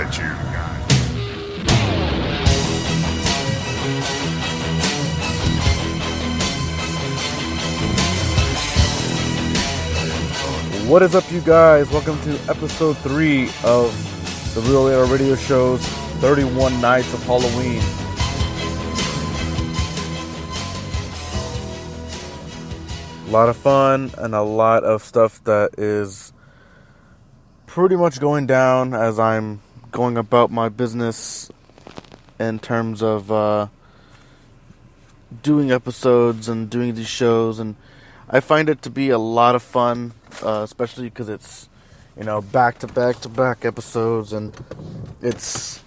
guide you. What is up, you guys? Welcome to episode 3 of the Real Air Radio Show's 31 Nights of Halloween. A lot of fun and a lot of stuff that is pretty much going down as I'm going about my business in terms of doing episodes and doing these shows, and I find it to be a lot of fun, especially because it's, back to back episodes, and it's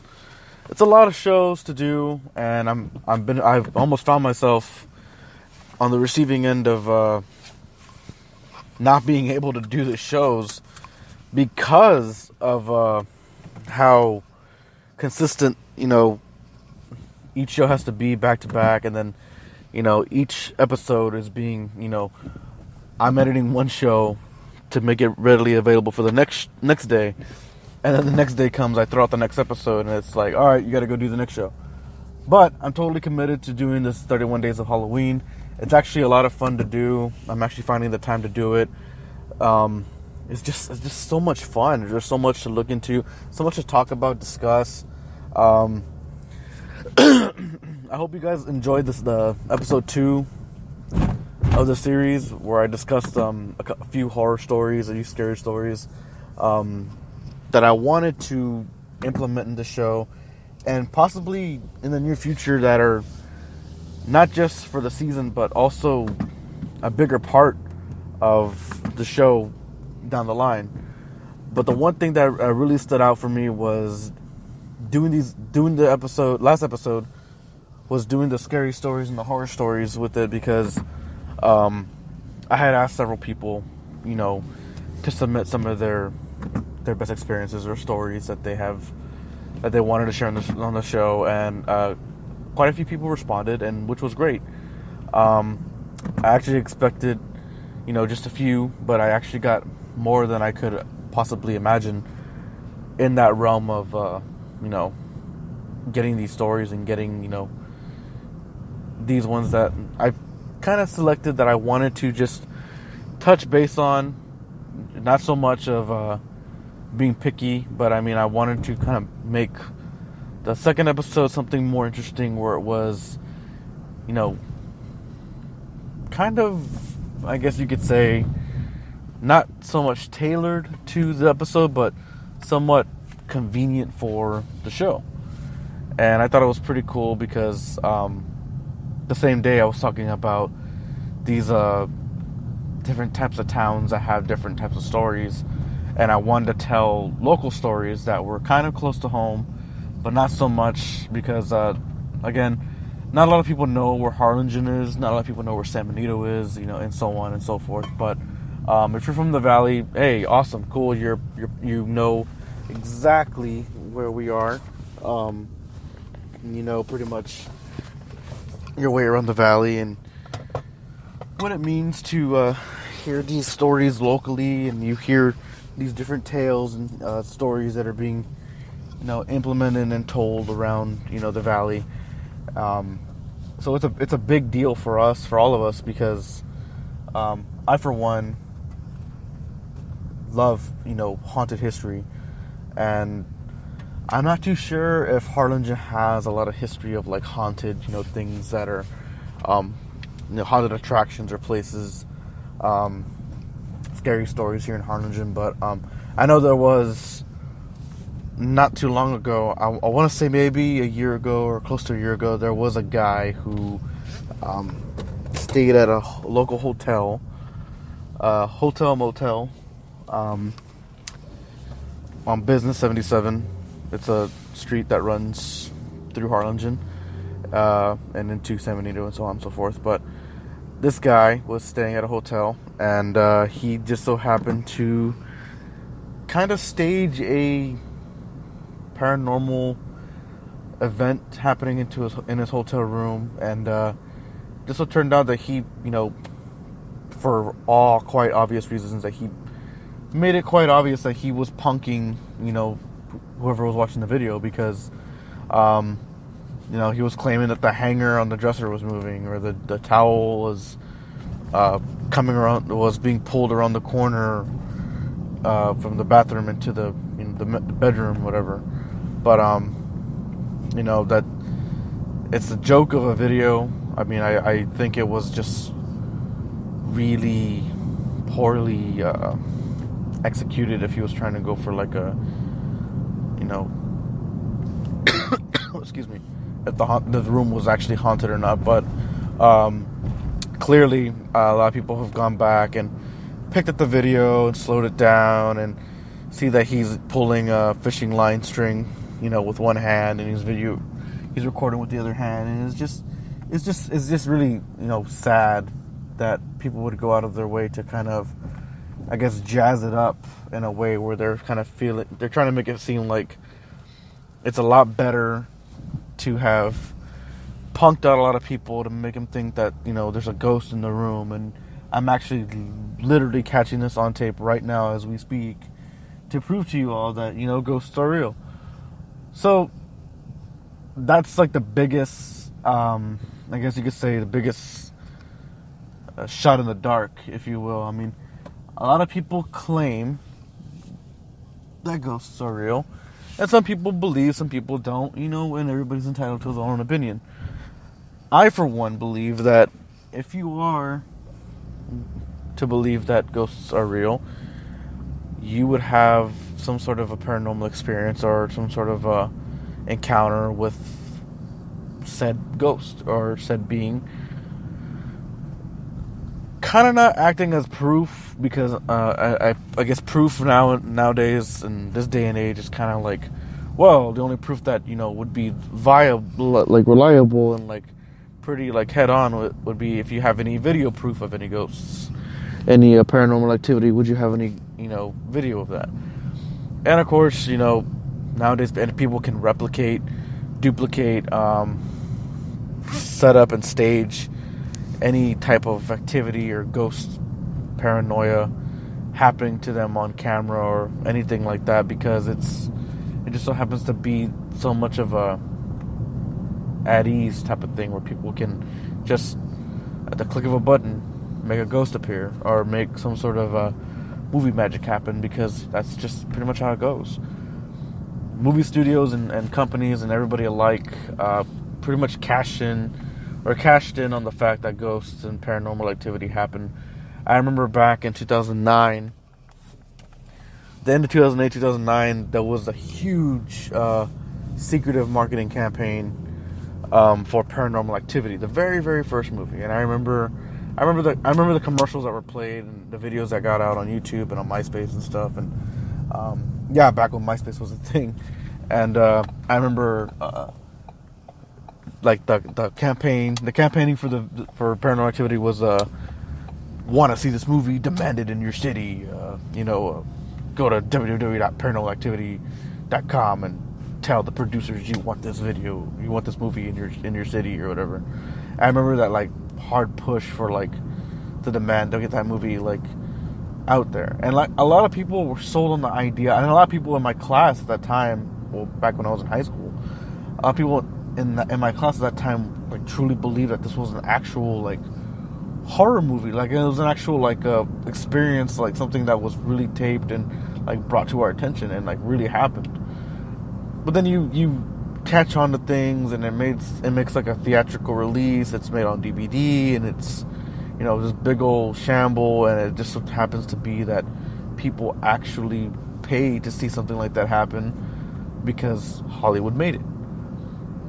a lot of shows to do, and I've almost found myself on the receiving end of not being able to do the shows because of how consistent, each show has to be back to back, and then each episode is being, I'm editing one show to make it readily available for the next day. And then the next day comes, I throw out the next episode, and it's like, all right, you got to go do the next show. But I'm totally committed to doing this 31 Days of Halloween. It's actually a lot of fun to do. I'm actually finding the time to do it. It's just so much fun. There's so much to look into, so much to talk about, discuss. I hope you guys enjoyed the episode 2 of the series, where I discussed a few horror stories, a few scary stories that I wanted to implement in the show, and possibly in the near future that are not just for the season, but also a bigger part of the show down the line. But the one thing that really stood out for me was doing the last episode was doing the scary stories and the horror stories with it, because I had asked several people, to submit some of their best experiences or stories that they wanted to share on the show, and quite a few people responded, and which was great. I actually expected, just a few, but I actually got more than I could possibly imagine in that realm of, getting these stories and getting, these ones that I kind of selected that I wanted to just touch base on. Not so much of being picky, but I wanted to kind of make the second episode something more interesting, where it was, kind of, I guess you could say, not so much tailored to the episode, but somewhat convenient for the show. And I thought it was pretty cool because the same day I was talking about these different types of towns that have different types of stories, and I wanted to tell local stories that were kind of close to home, but not so much, because again, not a lot of people know where Harlingen is, not a lot of people know where San Benito is, and so on and so forth. But if you're from the valley, hey, awesome, cool, you know exactly where we are. Pretty much your way around the valley, and what it means to hear these stories locally, and you hear these different tales and stories that are being, implemented and told around, the valley. So it's a big deal for us, for all of us, because I, for one, love, haunted history, and I'm not too sure if Harlingen has a lot of history of like haunted, things that are, haunted attractions or places, scary stories here in Harlingen. But I know there was, not too long ago, I want to say maybe a year ago or close to a year ago, there was a guy who stayed at a local hotel, motel, on Business 77. It's a street that runs through Harlingen and into San Benito and so on and so forth. But this guy was staying at a hotel, and he just so happened to kind of stage a paranormal event happening in his hotel room, and just so turned out that he, for all quite obvious reasons, that he made it quite obvious that he was punking, whoever was watching the video, because he was claiming that the hanger on the dresser was moving, or the towel was was being pulled around the corner from the bathroom into the bedroom, whatever. But that it's a joke of a video. I mean, I think it was just really poorly executed if he was trying to go for like a excuse me, if the room was actually haunted or not. But clearly a lot of people have gone back and picked up the video and slowed it down and see that he's pulling a fishing line string, with one hand, and he's recording with the other hand, and it's just really, sad that people would go out of their way to kind of, I guess, jazz it up in a way where they're kind of they're trying to make it seem like it's a lot better to have punked out a lot of people to make them think that, there's a ghost in the room. And I'm actually literally catching this on tape right now as we speak to prove to you all that, ghosts are real. So that's like the biggest, I guess you could say the biggest shot in the dark, if you will. I mean, a lot of people claim that ghosts are real, and some people believe, some people don't, and everybody's entitled to their own opinion. I, for one, believe that if you are to believe that ghosts are real, you would have some sort of a paranormal experience or some sort of encounter with said ghost or said being. Kind of not acting as proof, because I guess proof nowadays in this day and age is kind of like, well, the only proof that would be viable, like reliable and like pretty like head on would be if you have any video proof of any ghosts, any paranormal activity. Would you have any video of that? And of course, nowadays people can duplicate, set up and stage any type of activity or ghost paranoia happening to them on camera or anything like that, because it just so happens to be so much of a at ease type of thing where people can just at the click of a button make a ghost appear or make some sort of movie magic happen, because that's just pretty much how it goes. Movie studios and companies and everybody alike pretty much cashed in on the fact that ghosts and paranormal activity happen. I remember back in 2009, the end of 2008, 2009, there was a huge secretive marketing campaign for Paranormal Activity, the very, very first movie. And I remember the commercials that were played and the videos that got out on YouTube and on MySpace and stuff. And back when MySpace was a thing. And I remember like the campaigning for Paranormal Activity was want to see this movie, demand it in your city, go to www.paranormalactivity.com and tell the producers you want this movie in your city or whatever. I remember that like hard push for like the demand to get that movie like out there. And like a lot of people were sold on the idea, and a lot of people in my class at that time, well, back when I was in high school, people in my class at that time like truly believed that this was an actual like horror movie, like it was an actual like experience, like something that was really taped and like brought to our attention and like really happened. But then you catch on to things, and it makes like a theatrical release. It's made on DVD, and it's this big old shamble, and it just happens to be that people actually pay to see something like that happen because Hollywood made it.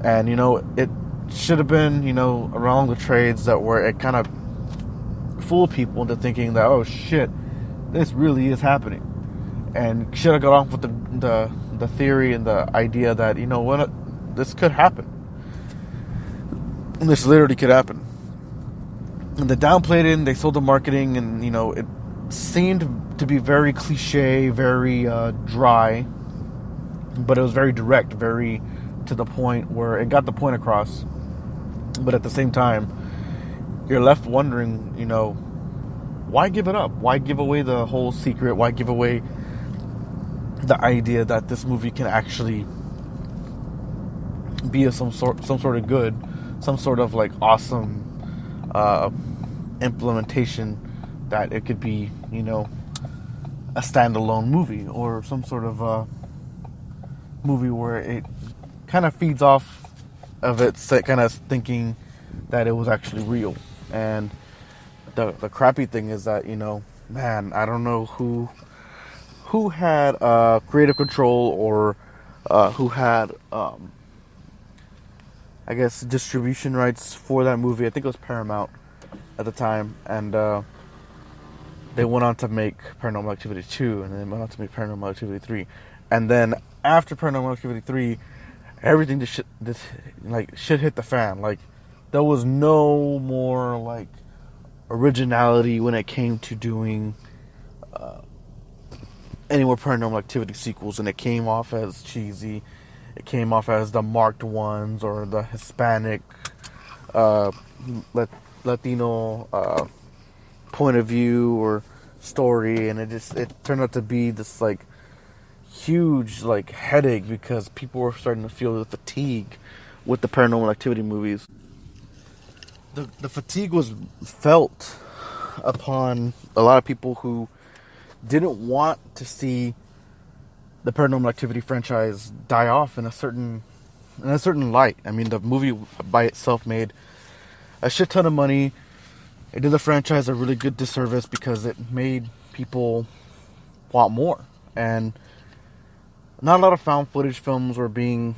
And it should have been around the trades that where it kind of fooled people into thinking that, oh shit, this really is happening, and should have got off with the theory and the idea that this could happen. And this literally could happen. And they downplayed it, and they sold the marketing, and it seemed to be very cliche, very dry, but it was very direct, very to the point, where it got the point across. But at the same time, you're left wondering, why give it up? Why give away the whole secret? Why give away the idea that this movie can actually be some sort of good, some sort of like awesome implementation, that it could be, a standalone movie or some sort of movie where it kind of feeds off of it, kind of thinking that it was actually real. And the crappy thing is that, man, I don't know who had creative control, or who had I guess distribution rights for that movie. I think it was Paramount at the time, and they went on to make Paranormal Activity 2, and then went on to make Paranormal Activity 3. And then after Paranormal Activity 3, everything just shit hit the fan. Like, there was no more like originality when it came to doing any more Paranormal Activity sequels, and it came off as cheesy. It came off as the marked ones, or the Hispanic, Latino point of view or story, and it turned out to be this like huge like headache, because people were starting to feel the fatigue with the Paranormal Activity movies. The fatigue was felt upon a lot of people who didn't want to see the Paranormal Activity franchise die off in a certain light. I mean, the movie by itself made a shit ton of money. It did the franchise a really good disservice because it made people want more. And not a lot of found footage films were being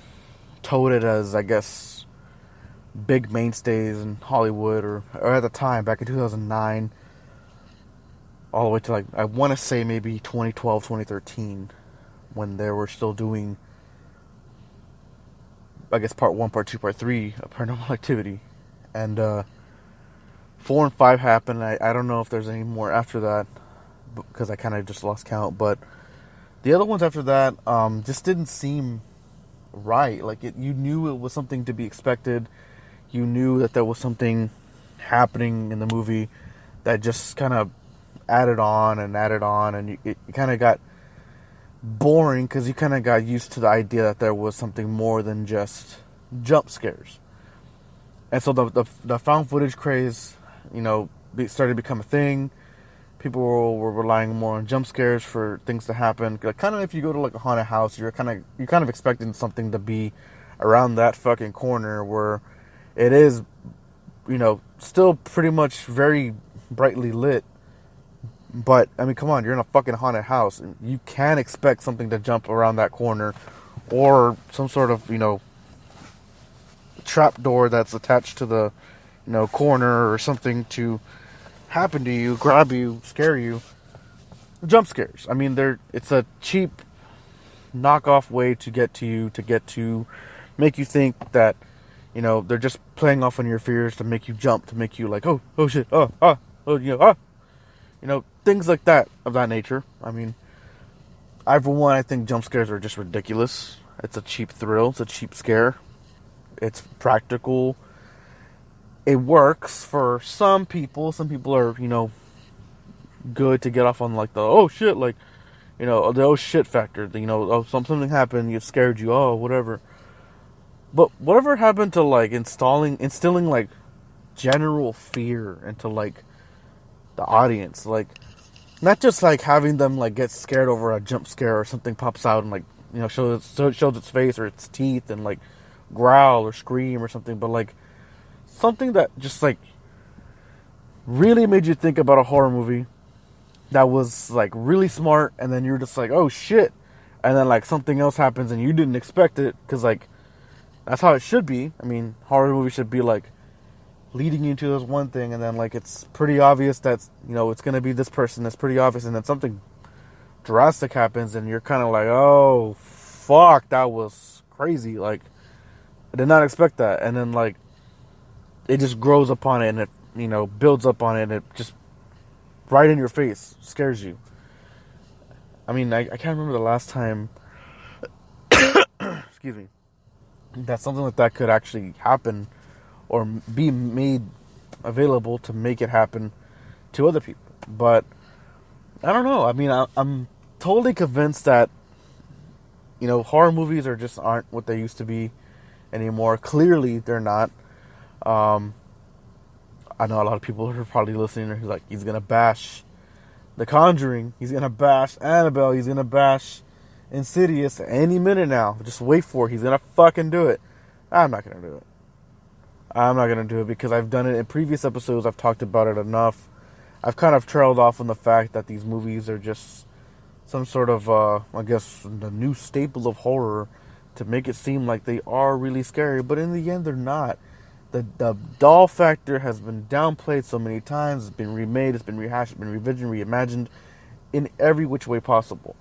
touted as, I guess, big mainstays in Hollywood, or at the time, back in 2009, all the way to like, I want to say maybe 2012, 2013, when they were still doing, I guess, part 1, part 2, part 3 of Paranormal Activity. And 4 and 5 happened. I don't know if there's any more after that, because I kind of just lost count. But the other ones after that just didn't seem right. Like, you knew it was something to be expected. You knew that there was something happening in the movie that just kind of added on, and it kind of got boring, because you kind of got used to the idea that there was something more than just jump scares. And so the found footage craze, started to become a thing. People were relying more on jump scares for things to happen. Like, kind of, if you go to like a haunted house, you're kind of expecting something to be around that fucking corner, where it is, still pretty much very brightly lit. But, I mean, come on, you're in a fucking haunted house, and you can expect something to jump around that corner, or some sort of, trap door that's attached to the, corner, or something to happen to you, grab you, scare you. Jump scares. I mean, it's a cheap knockoff way to get to you, to make you think that, they're just playing off on your fears to make you jump, to make you like, oh shit, things like that, of that nature. I mean, for one, I think jump scares are just ridiculous. It's a cheap thrill. It's a cheap scare. It's practical. It works for some people. Some people are, good to get off on like the, oh shit, like, the oh shit factor. Oh, something happened, it scared you, oh, whatever. But whatever happened to like instilling like general fear into like the audience? Like, not just like having them like get scared over a jump scare, or something pops out and like, shows its face or its teeth and like growl or scream or something, but like something that just like really made you think about a horror movie, that was like really smart, and then you're just like, oh shit, and then like something else happens and you didn't expect it, because like that's how it should be. I mean, horror movies should be like leading you to this one thing, and then like it's pretty obvious that it's gonna be this person. That's pretty obvious, and then something drastic happens, and you're kind of like, oh fuck, that was crazy. Like, I did not expect that, and then like it just grows upon it, and it builds up on it, and it just right in your face scares you. I mean, I can't remember the last time excuse me, that something like that could actually happen, or be made available to make it happen to other people. But I don't know. I mean, I'm totally convinced that horror movies aren't what they used to be anymore. Clearly, they're not. I know a lot of people who are probably listening who's like, he's gonna bash The Conjuring, he's gonna bash Annabelle, he's gonna bash Insidious any minute now. Just wait for it. He's gonna fucking do it. I'm not gonna do it. I'm not gonna do it because I've done it in previous episodes. I've talked about it enough. I've kind of trailed off on the fact that these movies are just some sort of, I guess, the new staple of horror to make it seem like they are really scary. But in the end, they're not. The doll factor has been downplayed so many times. It's been remade, it's been rehashed, it's been revisioned, reimagined in every which way possible.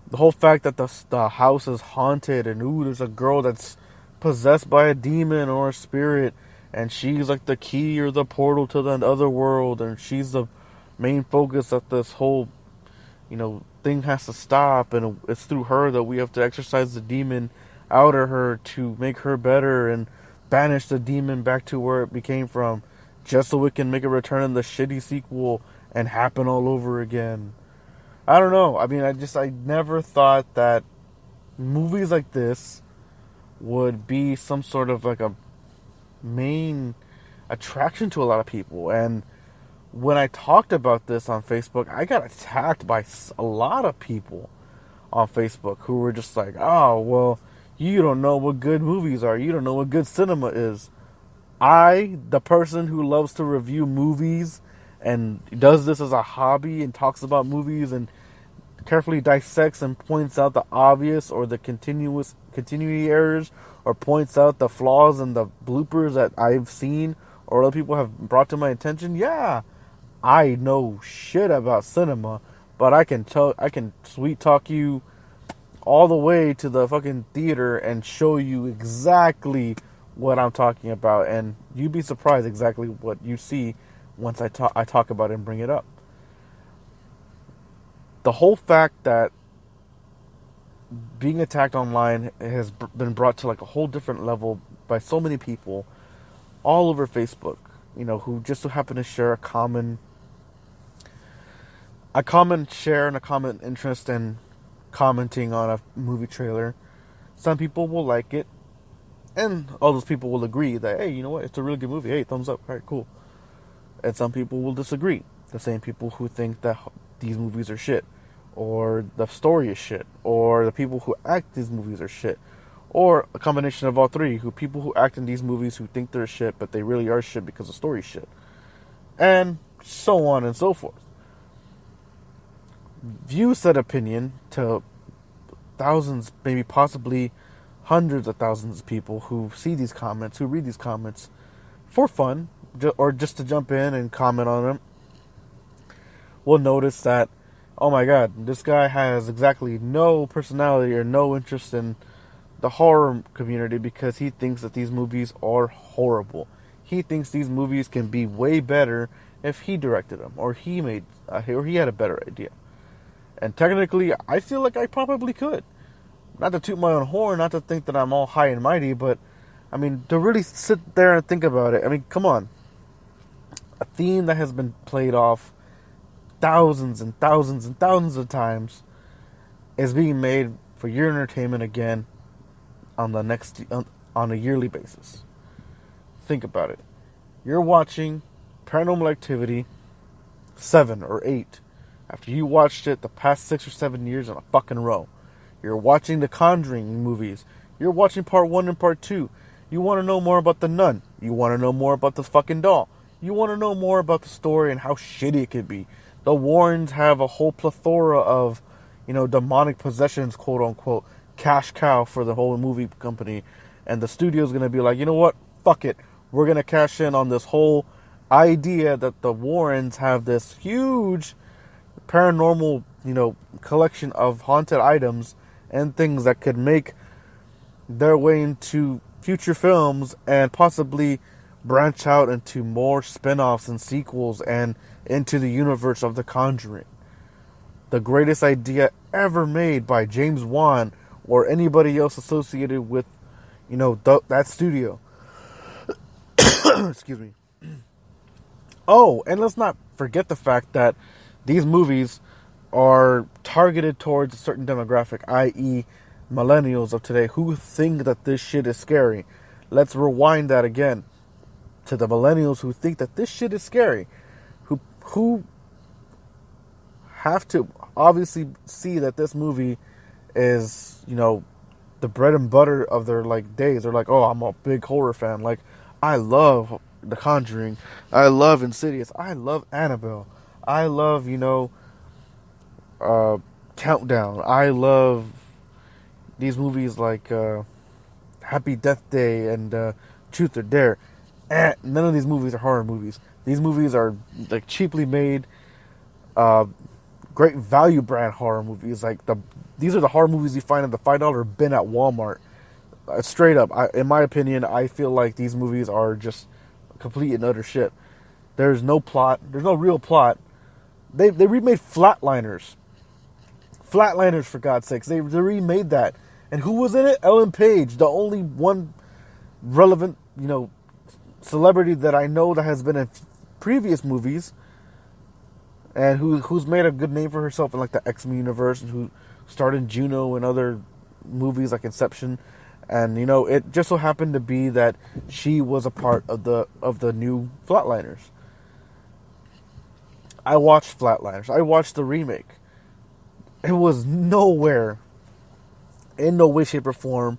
The whole fact that the house is haunted and, ooh, there's a girl that's possessed by a demon or a spirit and she's like the key or the portal to the other world and she's the main focus that this whole, thing has to stop, and it's through her that we have to exorcise the demon out of her to make her better and banish the demon back to where it came from, just so it can make a return in the shitty sequel and happen all over again. I don't know. I mean, I never thought that movies like this would be some sort of like a main attraction to a lot of people. And when I talked about this on Facebook, I got attacked by a lot of people on Facebook who were just like, oh, well, you don't know what good movies are. You don't know what good cinema is. I, the person who loves to review movies and does this as a hobby and talks about movies and carefully dissects and points out the obvious or the continuity errors, or points out the flaws and the bloopers that I've seen or other people have brought to my attention, yeah, I know shit about cinema, but I can sweet talk you all the way to the fucking theater and show you exactly what I'm talking about, and you'd be surprised exactly what you see once I talk about it and bring it up. The whole fact that being attacked online has been brought to like a whole different level by so many people all over Facebook, who just so happen to share a common share and a common interest in commenting on a movie trailer. Some people will like it, and all those people will agree that, hey, you know what, it's a really good movie. Hey, thumbs up. All right, cool. And some people will disagree. The same people who think that these movies are shit, or the story is shit, or the people who act these movies are shit, or a combination of all three. People who act in these movies who think they're shit, but they really are shit because the story's shit, and so on and so forth. View said opinion to thousands, maybe possibly hundreds of thousands of people who see these comments, who read these comments for fun, or just to jump in and comment on them, will notice that, oh my god, this guy has exactly no personality or no interest in the horror community because he thinks that these movies are horrible. He thinks these movies can be way better if he directed them, or he had a better idea. And technically, I feel like I probably could. Not to toot my own horn, not to think that I'm all high and mighty, but, I mean, to really sit there and think about it, I mean, come on. A theme that has been played off thousands and thousands and thousands of times is being made for your entertainment again on a yearly basis. Think about it. You're watching Paranormal Activity 7 or 8 after you watched it the past 6 or 7 years in a fucking row. You're watching the Conjuring movies. You're watching part 1 and part 2. You want to know more about the nun. You want to know more about the fucking doll. You want to know more about the story and how shitty it could be. The Warrens have a whole plethora of, demonic possessions, quote unquote, cash cow for the whole movie company. And the studio's going to be like, you know what? Fuck it. We're going to cash in on this whole idea that the Warrens have this huge paranormal, collection of haunted items and things that could make their way into future films and possibly branch out into more spin-offs and sequels and into the universe of The Conjuring. The greatest idea ever made by James Wan or anybody else associated with, that studio. Excuse me. Oh, and let's not forget the fact that these movies are targeted towards a certain demographic, i.e., millennials of today who think that this shit is scary. Let's rewind that again to the millennials who think that this shit is scary, who have to obviously see that this movie is, the bread and butter of their like days. They're like, oh, I'm a big horror fan. Like, I love The Conjuring. I love Insidious. I love Annabelle. I love, Countdown. I love these movies like Happy Death Day and Truth or Dare. None of these movies are horror movies. These movies are like cheaply made, great value brand horror movies. Like these are the horror movies you find in the $5 bin at Walmart. Straight up, in my opinion, I feel like these movies are just complete and utter shit. There's no plot. There's no real plot. They remade Flatliners. Flatliners, for God's sakes. They remade that. And who was in it? Ellen Page, the only one relevant, celebrity that I know that has been in previous movies, and who's made a good name for herself in like the X-Men universe, and who starred in Juno and other movies like Inception. And it just so happened to be that she was a part of the new Flatliners. I watched Flatliners. I watched the remake. It was nowhere, in no way, shape, or form,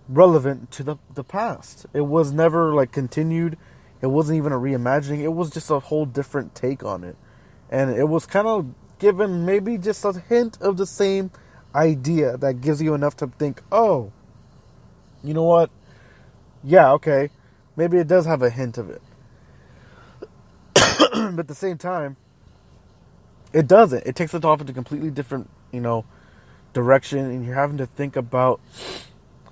relevant to the past. It was never like continued. It wasn't even a reimagining. It was just a whole different take on it. And it was kind of given maybe just a hint of the same idea that gives you enough to think, oh, you know what? Yeah, okay. Maybe it does have a hint of it. But at the same time, it doesn't. It takes it off into a completely different, direction, and you're having to think about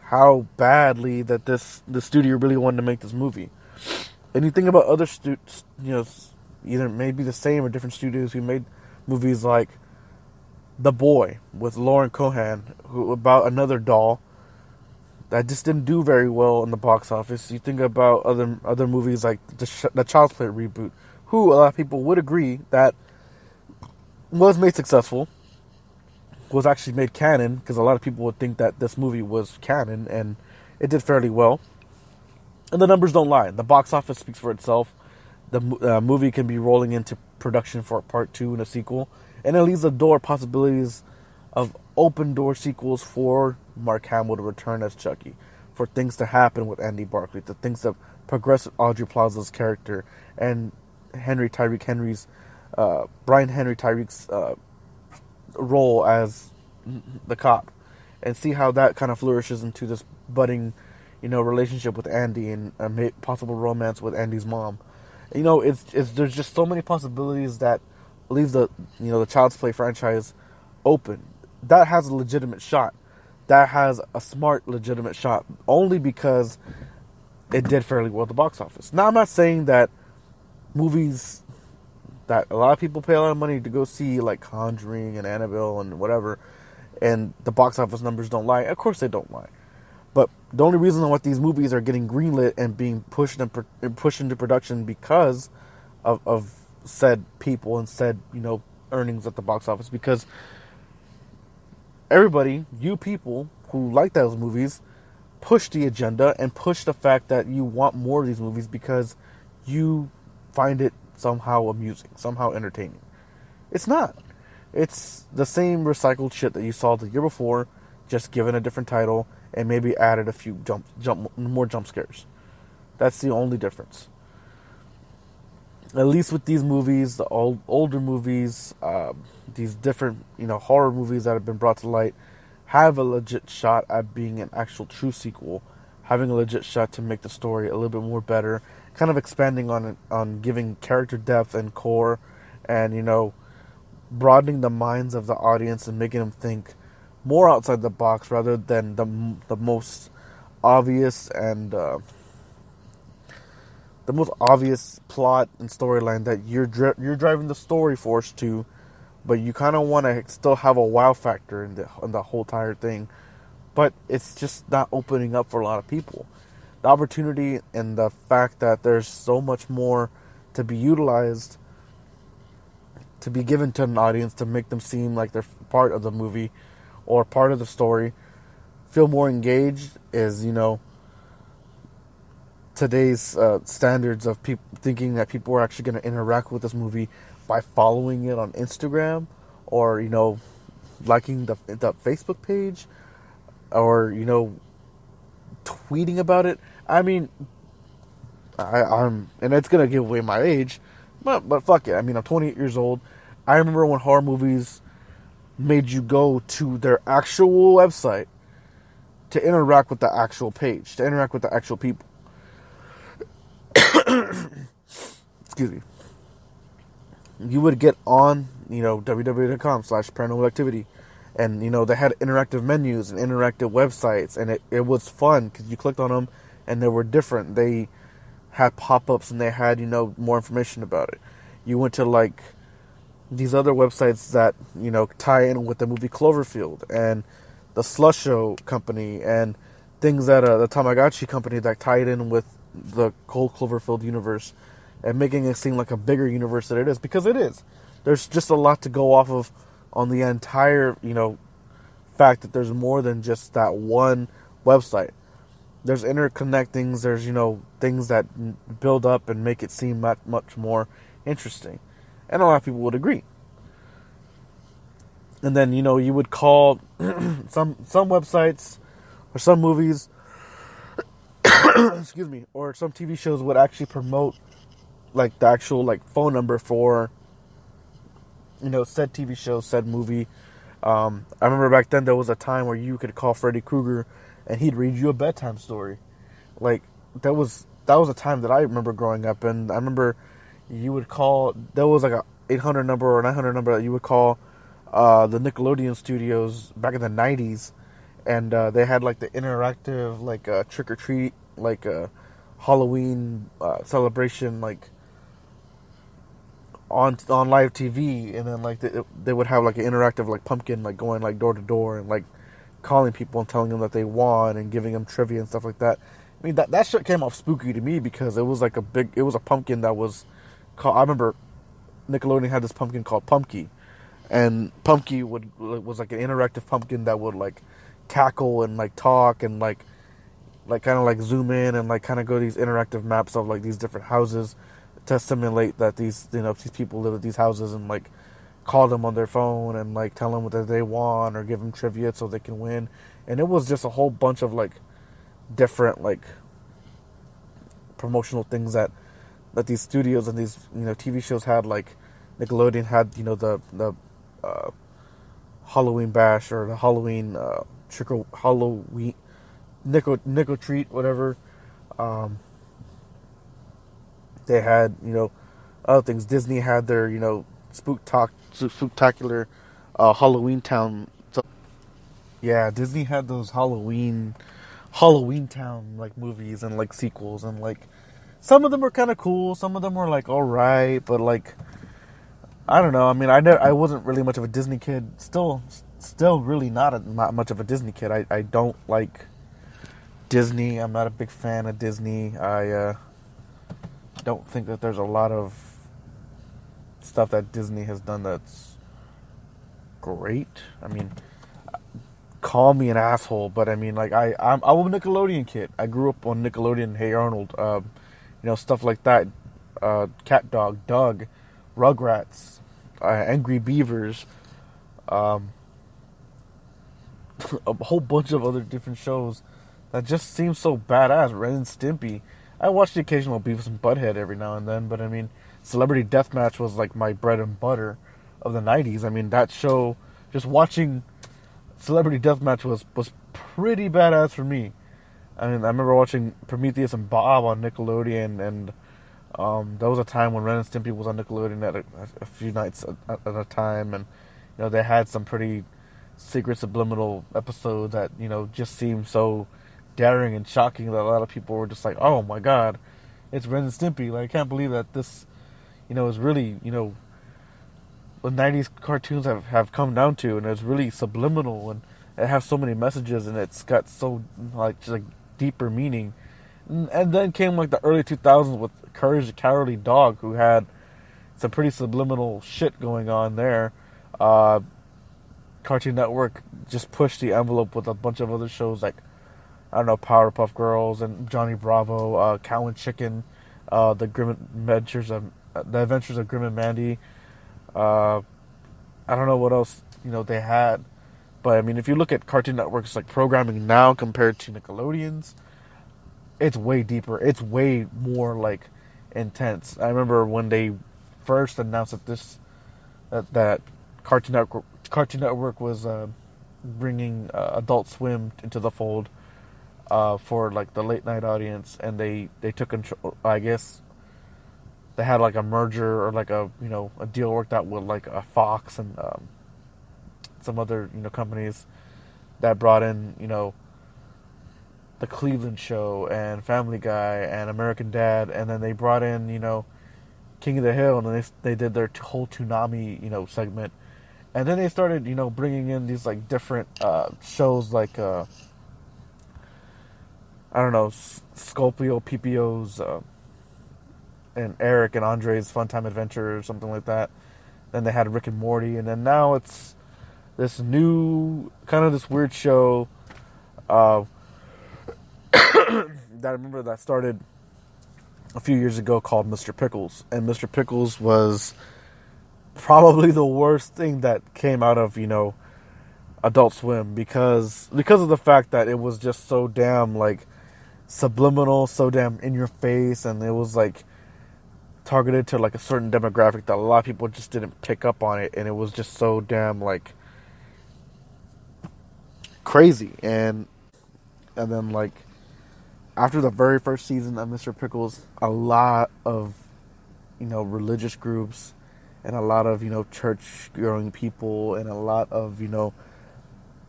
how badly that the studio really wanted to make this movie. And you think about other either maybe the same or different studios who made movies like The Boy with Lauren Cohan, about another doll that just didn't do very well in the box office. You think about other movies like the Child's Play reboot, who a lot of people would agree that was made successful, was actually made canon, because a lot of people would think that this movie was canon, and it did fairly well. And the numbers don't lie. The box office speaks for itself. The movie can be rolling into production for part 2 and a sequel, and it leaves the door possibilities of open door sequels for Mark Hamill to return as Chucky, for things to happen with Andy Barclay, the things that progress with Audrey Plaza's character and Brian Henry Tyreek's role as the cop, and see how that kind of flourishes into this budding, relationship with Andy and a possible romance with Andy's mom. It's there's just so many possibilities that leave the Child's Play franchise open. That has a legitimate shot. That has a smart, legitimate shot, only because it did fairly well at the box office. Now, I'm not saying that movies that a lot of people pay a lot of money to go see, like Conjuring and Annabelle and whatever, and the box office numbers don't lie. Of course they don't lie. But the only reason why these movies are getting greenlit and being pushed into production because of said people and said, earnings at the box office, because everybody, you people who like those movies, push the agenda and push the fact that you want more of these movies because you find it somehow amusing, somehow entertaining. It's not. It's the same recycled shit that you saw the year before, just given a different title and maybe added a few more jump scares. That's the only difference. At least with these movies, the older movies, these different horror movies that have been brought to light, have a legit shot at being an actual true sequel, having a legit shot to make the story a little bit more better, kind of expanding on giving character depth and core, and broadening the minds of the audience and making them think more outside the box rather than the most obvious and the most obvious plot and storyline that you're driving the story force to, but you kind of want to still have a wow factor in the whole entire thing, but it's just not opening up for a lot of people. The opportunity and the fact that there's so much more to be utilized, to be given to an audience to make them seem like they're part of the movie, or part of the story, feel more engaged is, you know, today's standards of people thinking that people are actually going to interact with this movie by following it on Instagram, or, you know, liking the Facebook page, or, you know, tweeting about it. I mean, I'm, and it's gonna give away my age, but fuck it. I mean, I'm 28 years old. I remember when horror movies made you go to their actual website to interact with the actual page, to interact with the actual people. Excuse me. You would get on, you know, www.com/paranormal activity, and, you know, they had interactive menus and interactive websites, and it was fun because you clicked on them and they were different. They had pop-ups and they had, you know, more information about it. You went to, like, these other websites that, you know, tie in with the movie Cloverfield and the Slush Show company, and things that the Tamagotchi company that tied in with the Cold Cloverfield universe, and making it seem like a bigger universe than it is, because it is. There's just a lot to go off of on the entire, you know, fact that there's more than just that one website. There's interconnectings, there's, you know, things that build up and make it seem much, much more interesting. And a lot of people would agree. And then, you know, you would call some websites or some movies, excuse me, or some TV shows would actually promote, like, the actual, like, phone number for, you know, said TV show, said movie. I remember back then there was a time where you could call Freddy Krueger and he'd read you a bedtime story. Like, that was a time that I remember growing up. And I remember you would call, there was like a 800 number or 900 number that you would call the Nickelodeon studios back in the 90s, and they had, like, the interactive, like, trick or treat, like, Halloween celebration, like, on live TV. And then, like, they would have, like, an interactive, like, pumpkin, like, going, like, door to door and, like, calling people and telling them that they won and giving them trivia and stuff like that. I mean, that shit came off spooky to me because it was like it was a pumpkin that was called, I remember Nickelodeon had this pumpkin called Pumpkin, and Pumpkin was like an interactive pumpkin that would, like, cackle and, like, talk and, like kind of, like, zoom in and, like, kind of go to these interactive maps of, like, these different houses to simulate that these, you know, these people live at these houses, and, like, call them on their phone and, like, tell them whether they won or give them trivia so they can win. And it was just a whole bunch of, like, different, like, promotional things that these studios and these, you know, TV shows had. Like, Nickelodeon had, you know, the Halloween Bash, or the Halloween Halloween Nickel Treat, whatever. They had, you know, other things. Disney had their, you know, spooktacular Halloween Town. So, yeah, Disney had those Halloween Town, like, movies and, like, sequels, and, like, some of them were kind of cool, some of them were, like, all right, but, like, I don't know. I mean, I wasn't really much of a Disney kid. Still really not much of a Disney kid. I don't like Disney. I'm not a big fan of Disney. I don't think that there's a lot of stuff that Disney has done that's great. I mean, call me an asshole, but I mean, like, I'm a Nickelodeon kid. I grew up on Nickelodeon, Hey Arnold, you know, stuff like that. Cat Dog, Doug, Rugrats, Angry Beavers, a whole bunch of other different shows that just seem so badass. Ren and Stimpy. I watch the occasional Beavis and Butthead every now and then, but I mean, Celebrity Deathmatch was, like, my bread and butter of the 90s. I mean, that show, just watching Celebrity Deathmatch was pretty badass for me. I mean, I remember watching Prometheus and Bob on Nickelodeon, and there was a time when Ren and Stimpy was on Nickelodeon at a few nights at a time, and, you know, they had some pretty secret subliminal episodes that, you know, just seemed so daring and shocking that a lot of people were just like, oh my god, it's Ren and Stimpy. Like, I can't believe that this, you know, is really, you know, what 90s cartoons have come down to, and it's really subliminal, and it has so many messages, and it's got so, like, just, like, deeper meaning. And then came, like, the early 2000s with Courage the Cowardly Dog, who had some pretty subliminal shit going on there. Cartoon Network just pushed the envelope with a bunch of other shows like, I don't know, Powerpuff Girls and Johnny Bravo, Cow and Chicken, the Adventures of Grim and Mandy. I don't know what else they had, but I mean, if you look at Cartoon Network's like programming now compared to Nickelodeon's, it's way deeper. It's way more like intense. I remember when they first announced that Cartoon Network was bringing Adult Swim into the fold for like the late night audience, and they took control. I guess they had like a merger or like a deal worked out with like a Fox and some other companies that brought in the Cleveland Show and Family Guy and American Dad, and then they brought in King of the Hill, and then they did their whole Toonami segment, and then they started bringing in these like different shows like I don't know, Scorpio PPO's and Eric and Andre's Funtime Adventure or something like that. Then they had Rick and Morty, and then now it's this new kind of this weird show that I remember that started a few years ago called Mr. Pickles. And Mr. Pickles was probably the worst thing that came out of, Adult Swim because of the fact that it was just so damn like subliminal, so damn in your face, and it was like targeted to like a certain demographic that a lot of people just didn't pick up on it, and it was just so damn like crazy. And then like after the very first season of Mr. Pickles, a lot of religious groups and a lot of church going people and a lot of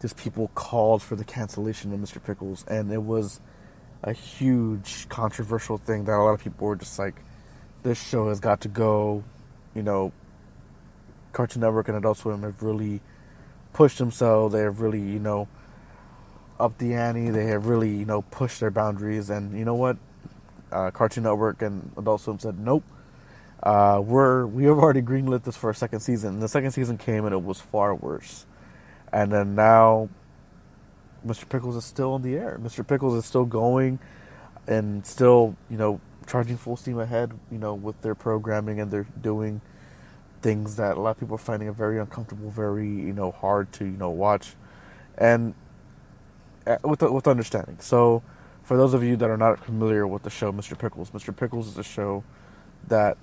just people called for the cancellation of Mr. Pickles, and it was a huge controversial thing that a lot of people were just like, this show has got to go. Cartoon Network and Adult Swim have really pushed themselves. They have really upped the ante. They have really pushed their boundaries, and you know what, Cartoon Network and Adult Swim said nope. We have already greenlit this for a second season. And the second season came and it was far worse. And then now Mr. Pickles is still in the air. Mr. Pickles is still going and still, charging full steam ahead, with their programming, and they're doing things that a lot of people are finding very uncomfortable, very, hard to, watch. And with understanding. So for those of you that are not familiar with the show Mr. Pickles is a show that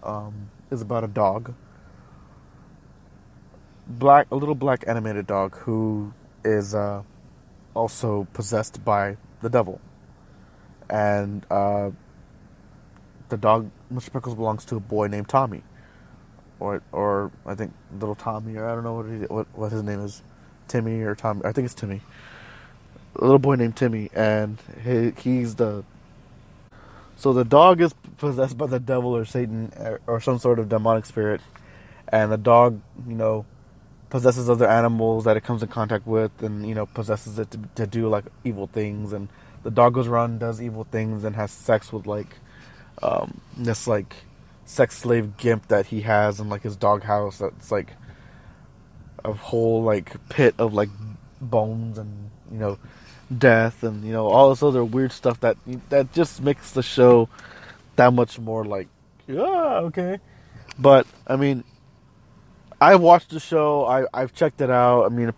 is about a dog, a little black animated dog who is also possessed by the devil. And the dog, Mr. Pickles, belongs to a boy named Tommy, or I think little Tommy, or I don't know what his name is, Timmy or Tommy. I think it's Timmy. A little boy named Timmy, and he's the. So the dog is possessed by the devil or Satan or some sort of demonic spirit, and the dog, possesses other animals that it comes in contact with, and possesses it to do like evil things. And the dog goes around and does evil things and has sex with like this like sex slave gimp that he has in like his doghouse. That's like a whole like pit of like bones and death and all this other weird stuff that just makes the show that much more like okay. But I mean, I've watched the show. I've checked it out. I mean,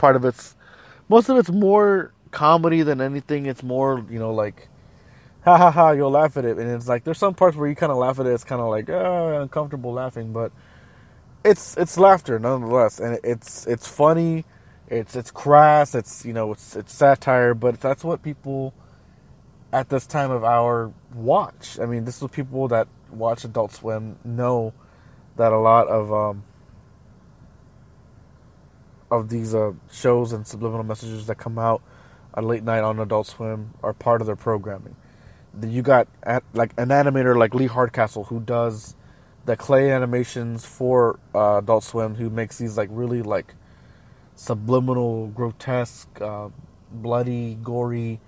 most of it's more comedy than anything. It's more like ha ha ha, you'll laugh at it, and it's like there's some parts where you kind of laugh at it. It's kind of like uncomfortable laughing, but it's laughter nonetheless, and it's funny. It's crass. It's it's satire, but that's what people at this time of hour watch. I mean, this is what people that watch Adult Swim know, that a lot of these shows and subliminal messages that come out at late night on Adult Swim are part of their programming. You got like an animator like Lee Hardcastle who does the clay animations for Adult Swim, who makes these like really like subliminal, grotesque, bloody, gory,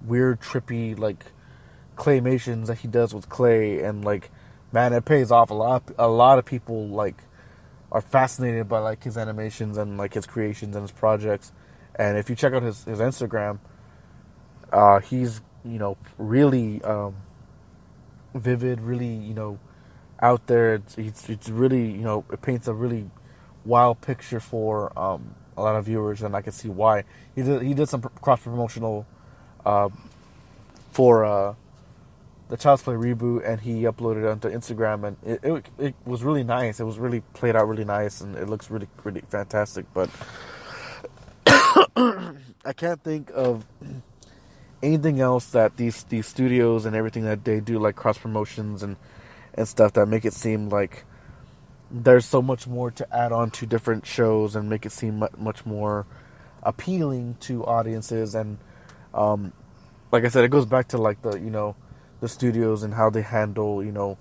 weird, trippy like claymations that he does with clay. And like, man, it pays off a lot. A lot of people like are fascinated by like his animations and like his creations and his projects. And if you check out his Instagram, he's really vivid, really out there. It's really it paints a really wild picture for a lot of viewers, and I can see why. He did some cross promotional for the Child's Play reboot, and he uploaded it onto Instagram, and it was really nice. It was really played out really nice, and it looks really really fantastic. But I can't think of anything else that these studios and everything that they do, like cross promotions and stuff, that make it seem like there's so much more to add on to different shows and make it seem much more appealing to audiences. And like I said, it goes back to like the studios and how they handle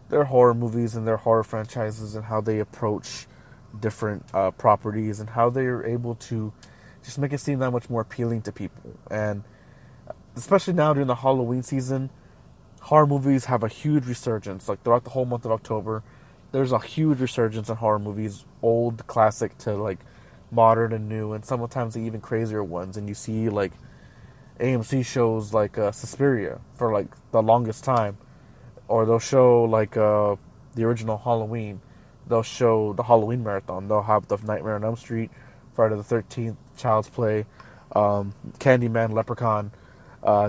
their horror movies and their horror franchises, and how they approach different properties, and how they are able to just make it seem that much more appealing to people. And especially now during the Halloween season, horror movies have a huge resurgence. Like throughout the whole month of October, there's a huge resurgence in horror movies, old classic to like modern and new, and sometimes the even crazier ones. And you see like AMC shows like Suspiria for like the longest time, or they'll show like the original Halloween. They'll show the Halloween marathon. They'll have the Nightmare on Elm Street, Friday the 13th, Child's Play, Candyman, Leprechaun,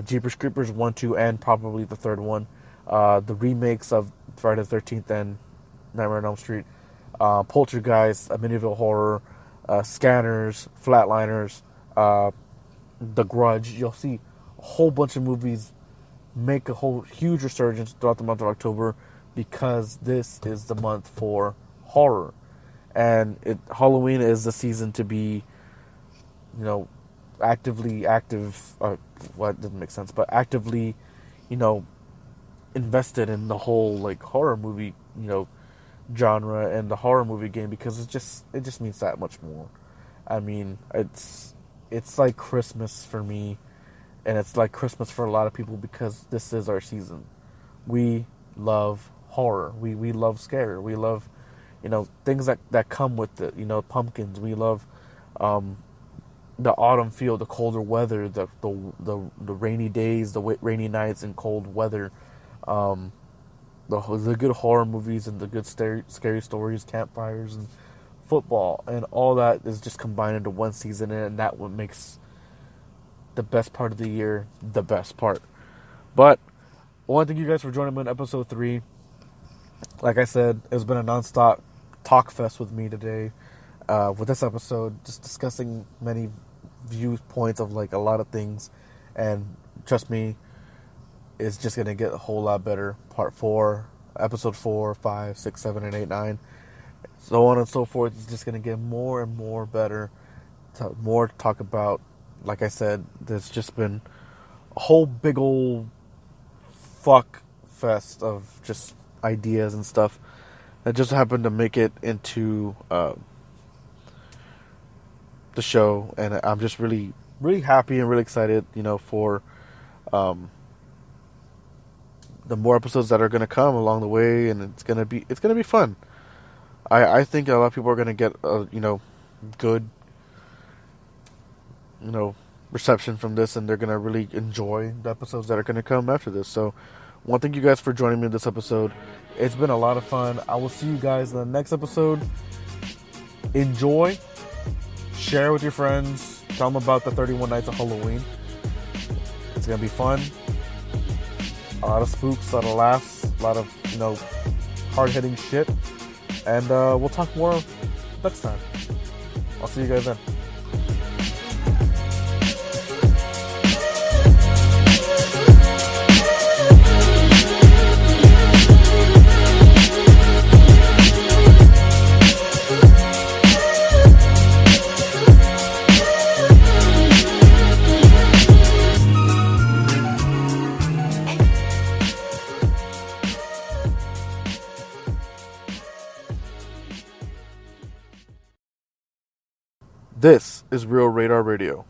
Jeepers Creepers 1, 2, and probably the third one. The remakes of Friday the 13th and Nightmare on Elm Street, Poltergeist, Amityville Horror, Scanners, Flatliners, The Grudge. You'll see a whole bunch of movies make a whole huge resurgence throughout the month of October, because this is the month for horror. And Halloween is the season to be, actively doesn't make sense, but actively, invested in the whole like horror movie, genre and the horror movie game, because it just means that much more. I mean, it's like Christmas for me, and it's like Christmas for a lot of people, because this is our season. We love horror. We love scare. We love, things that come with it. Pumpkins. We love the autumn feel, the colder weather, the rainy days, the rainy nights and cold weather. The good horror movies and the good scary stories, campfires and football, and all that is just combined into one season, and that what makes the best part of the year the best part. But I want to thank you guys for joining me in episode 3. Like I said, it's been a nonstop talk fest with me today, with this episode, just discussing many viewpoints of like a lot of things, and trust me, it's just going to get a whole lot better. Part 4, episode 4, 5, 6, 7, and 8, 9, so on and so forth. It's just going to get more and more better. More to talk about. Like I said, there's just been a whole big old fuck fest of just ideas and stuff that just happened to make it into the show, and I'm just really, really happy and really excited, for the more episodes that are going to come along the way, and it's gonna be fun. I think a lot of people are going to get good reception from this, and they're going to really enjoy the episodes that are going to come after this. So I want to thank you guys for joining me in this episode. It's been a lot of fun. I will see you guys in the next episode. Enjoy, share with your friends, tell them about the 31 Nights of Halloween. It's going to be fun. A lot of spooks, a lot of laughs, a lot of hard-hitting shit. And we'll talk more next time. I'll see you guys then. This is Real Radar Radio.